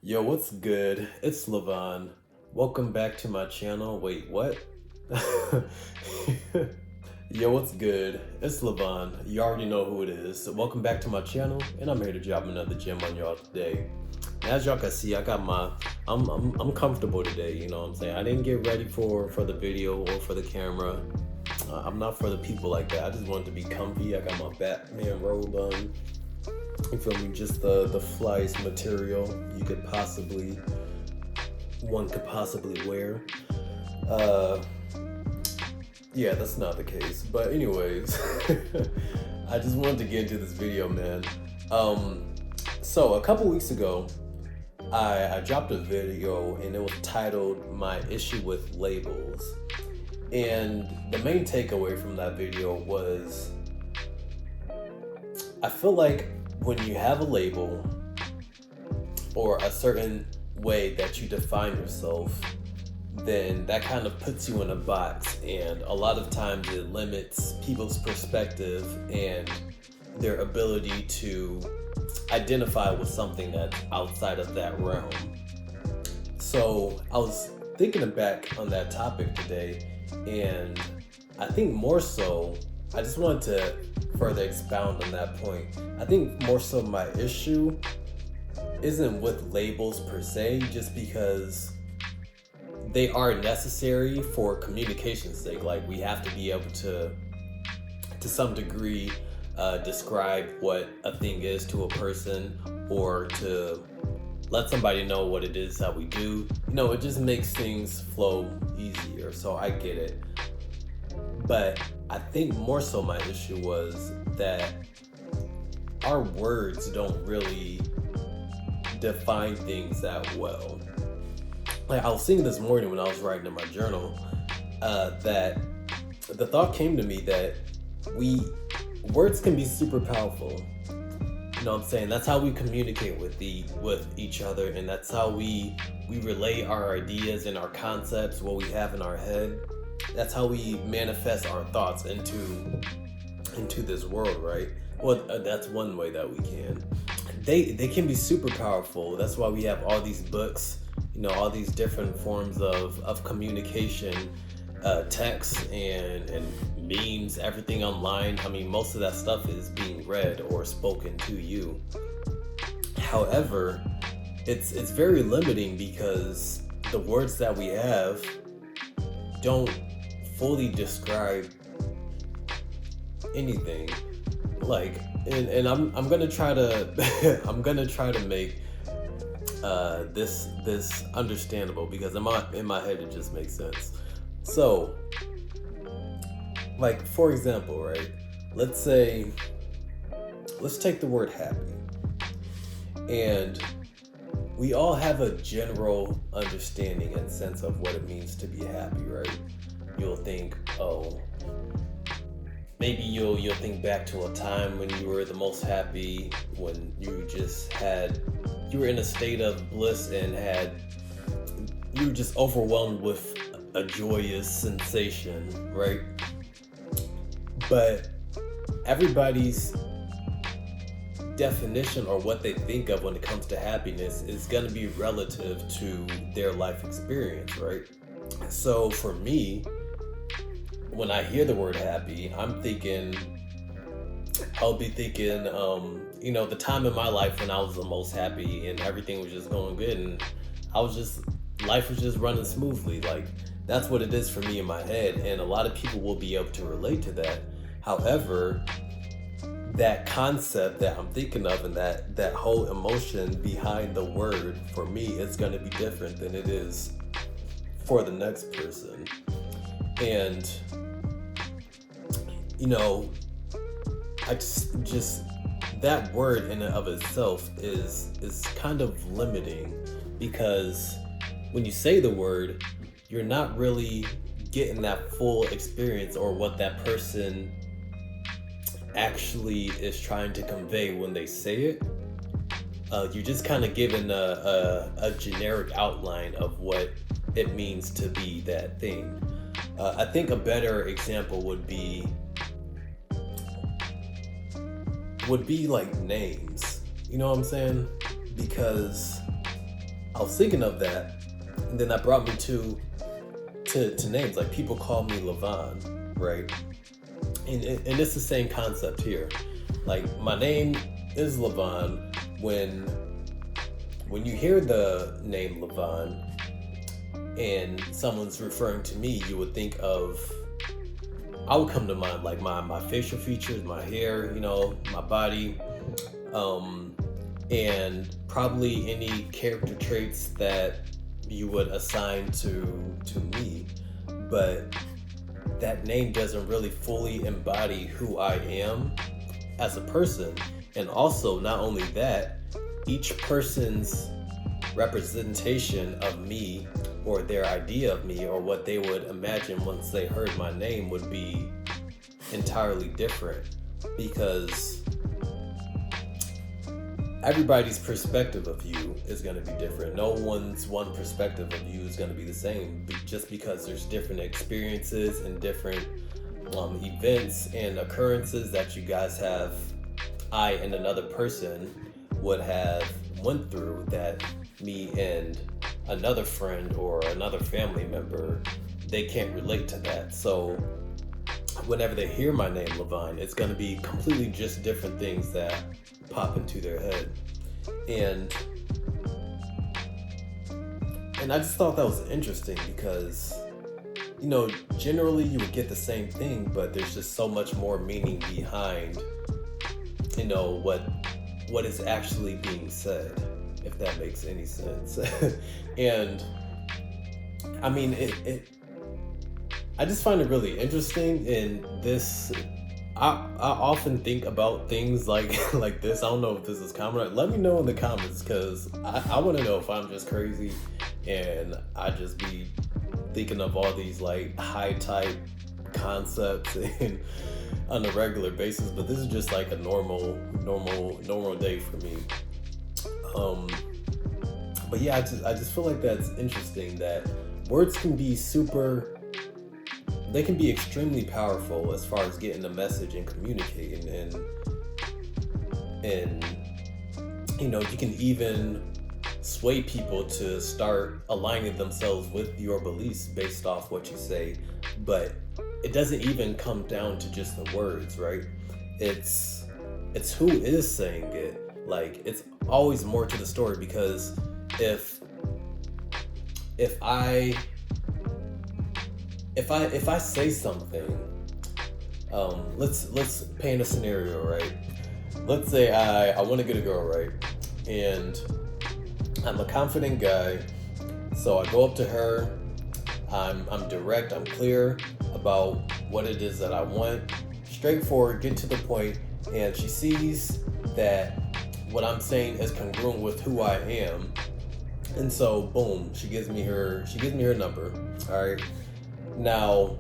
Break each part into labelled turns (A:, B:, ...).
A: Yo, what's good? It's Levon. Welcome back to my channel. Wait, what? Yo, what's good? It's Levon. You already know who it is. So welcome back to my channel, and I'm here to drop another gem on y'all today. As y'all can see, I got my I'm comfortable today. You know what I'm saying? I didn't get ready for the video or for the camera. I'm not for the people like that. I just wanted to be comfy. I got my Batman robe on. You feel me? Just the flyest material one could possibly wear. Uh, yeah, that's not the case. But anyways, I just wanted to get into this video, man. So a couple weeks ago, I dropped a video and it was titled "My Issue with Labels," and the main takeaway from that video was I feel like when you have a label or a certain way that you define yourself, then that kind of puts you in a box, and a lot of times it limits people's perspective and their ability to identify with something that's outside of that realm. So I was thinking back on that topic today, and I think more so, I just wanted to further expound on that point. I think more so my issue isn't with labels per se, just because they are necessary for communication's sake. Like, we have to be able to some degree, describe what a thing is to a person, or to let somebody know what it is that we do. You know, it just makes things flow easier. So I get it. But I think more so my issue was that our words don't really define things that well. Like, I was thinking this morning when I was writing in my journal, that the thought came to me that words can be super powerful. You know what I'm saying? That's how we communicate with each other, and that's how we relay our ideas and our concepts, what we have in our head. That's how we manifest our thoughts into this world, right? Well, that's one way that we can. They can be super powerful. That's why we have all these books, you know, all these different forms of communication, text and memes, everything online. I mean, most of that stuff is being read or spoken to you. However, it's very limiting, because the words that we have don't fully describe anything. Like, and I'm gonna try to I'm gonna try to make this understandable, because in my head it just makes sense. So, like, for example, right? Let's take the word happy, and we all have a general understanding and sense of what it means to be happy, right? You'll think, oh, maybe you'll think back to a time when you were the most happy, when you were in a state of bliss and you were just overwhelmed with a joyous sensation, right? But everybody's definition, or what they think of when it comes to happiness, is going to be relative to their life experience, right? So for me, when I hear the word happy, I'll be thinking, you know, the time in my life when I was the most happy and everything was just going good, and life was just running smoothly. Like, that's what it is for me in my head, and a lot of people will be able to relate to that. However, that concept that I'm thinking of, and that whole emotion behind the word, for me, it's going to be different than it is for the next person. And, you know, I just that word in and of itself is kind of limiting, because when you say the word, you're not really getting that full experience, or what that person actually is trying to convey when they say it. You're just kind of given a generic outline of what it means to be that thing. I think a better example would be like names. You know what I'm saying? Because I was thinking of that, and then that brought me to names. Like, people call me Levon, right? And it's the same concept here. Like, my name is Levon. When you hear the name Levon and someone's referring to me, you would think of, I would come to mind like my facial features, my hair, my body, and probably any character traits that you would assign to me. But that name doesn't really fully embody who I am as a person. And also, not only that, each person's representation of me, or their idea of me, or what they would imagine once they heard my name, would be entirely different, because everybody's perspective of you is going to be different. No one's one perspective of you is going to be the same, just because there's different experiences and different events and occurrences that you guys have, I and another person would have went through, that me and another friend or another family member, they can't relate to that. So whenever they hear my name, Levon, it's going to be completely just different things that pop into their head. And I just thought that was interesting, because generally you would get the same thing, but there's just so much more meaning behind what is actually being said, if that makes any sense. And I mean, I just find it really interesting. In this, I often think about things like this. I don't know if this is common. Let me know in the comments, because I want to know if I'm just crazy and I just be thinking of all these like high type concepts and on a regular basis, but this is just like a normal day for me. But yeah, I just feel like that's interesting, that words can be they can be extremely powerful as far as getting a message and communicating, and you can even sway people to start aligning themselves with your beliefs based off what you say. But it doesn't even come down to just the words, right? It's who is saying it. Like, it's always more to the story, because if I say something, let's paint a scenario, right? Let's say I want to get a girl, right? And I'm a confident guy, so I go up to her. I'm direct, I'm clear about what it is that I want, straightforward, get to the point, and she sees that what I'm saying is congruent with who I am, and so boom, she gives me her number. All right, now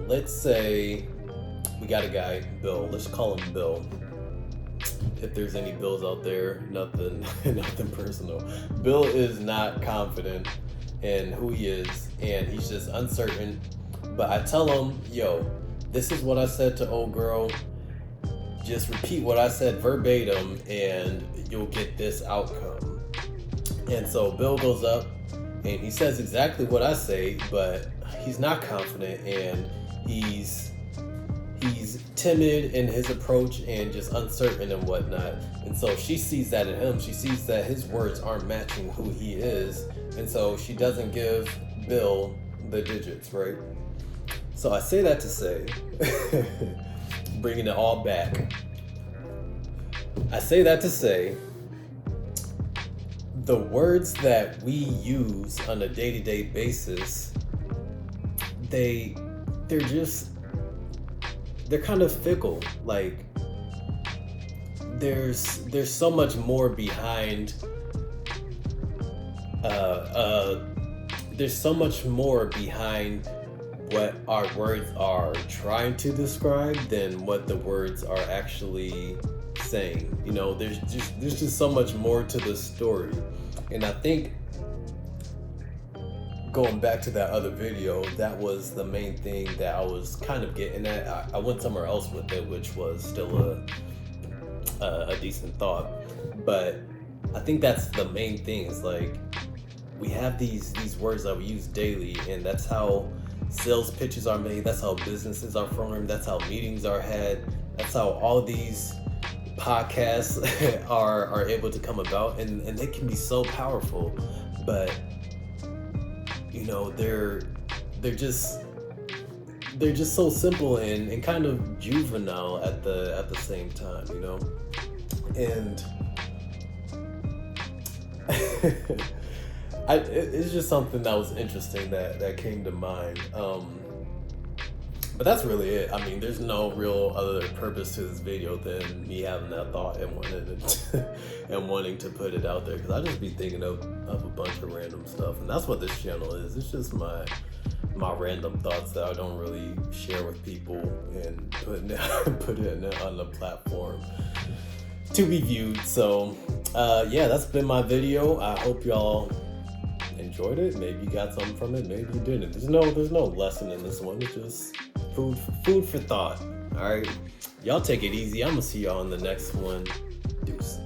A: let's say we got a guy, Bill. Let's call him Bill. If there's any Bills out there, nothing personal. Bill is not confident in who he is, and he's just uncertain. But I tell him, yo, this is what I said to old girl. Just repeat what I said verbatim, and you'll get this outcome. And so Bill goes up, and he says exactly what I say, but he's not confident, and he's timid in his approach and just uncertain and whatnot. And so she sees that in him. She sees that his words aren't matching who he is, and so she doesn't give Bill the digits, right? So I say that to say, bringing it all back, I say that to say, the words that we use on a day-to-day basis, they're kind of fickle. Like, there's so much more behind there's so much more behind what our words are trying to describe than what the words are actually saying. There's just so much more to the story. And I think, going back to that other video, that was the main thing that I was kind of getting at. I went somewhere else with it, which was still a decent thought, but I think that's the main thing, is like, we have these words that we use daily, and that's how sales pitches are made. That's how businesses are formed. That's how meetings are had. That's how all these podcasts are able to come about, and they can be so powerful. But they're just so simple and kind of juvenile at the same time, and it's just something that was interesting that came to mind. But that's really it. I mean, there's no real other purpose to this video than me having that thought and wanting to put it out there, because I just be thinking of a bunch of random stuff, and that's what this channel is. It's just my random thoughts that I don't really share with people and put it on the platform to be viewed. So that's been my video. I hope y'all enjoyed it. Maybe you got something from it, maybe you didn't. There's no lesson in this one. It's just food for thought. All right, y'all take it easy. I'm gonna see y'all in the next one. Deuces.